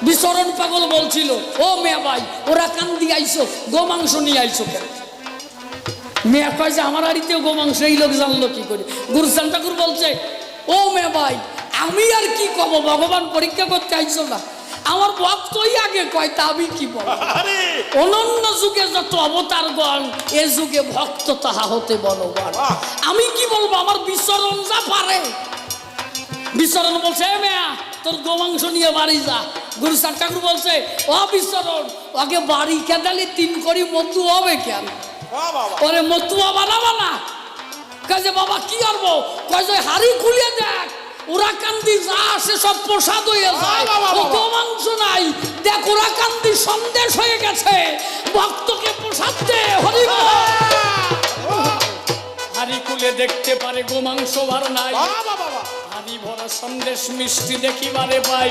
বিচরণ পাগল বলছিল, ও মেয়া ভাই ওরা কান্দি আইছো, গোমাংস নিয়ে আইছো কেন? মেয়া কয় যে আমার বাড়িতেও গোমাংস, এই লোক জানলো কি করে? গুরুচান ঠাকুর বলছে, ও মেয়া ভাই আমি আর কি কব, ভগবান পরীক্ষা করতে আইছো না, আমার ভক্তই আগে কয়, তা আমি কি বলবো? অনন্য যুগে যত অবতারগণ, এ যুগে ভক্ত তাহা হতে বলবান। আমি কি বলবো? আমার বিচরণ যা পারে। বিচরণ বলছে, এ মেয়া তোর গোমাংস নিয়ে বাড়ি যা। গুরুচান ঠাকুর বলছে, ও বিচরণ আগে বাড়ি খেদালি 3 করি মতু হবে কেন? ওরে মতুয়া বানাবা না। কাজে বাবা কি করবো? কয় যে হাড়ি খুলে দেখ, ওরা কান্দি যা আসে সব প্রসাদ হয়ে যায়, ও গোমাংস নাই, দেখ ওরা কান্দি সন্দেশ হয়ে গেছে, ভক্তকে প্রসাদ দে। হরি হাড়ি খুলে দেখতে পারে গোমাংস ভার নাই, হাড়ি ভরা সন্দেশ মিষ্টি দেখিবারে পাই।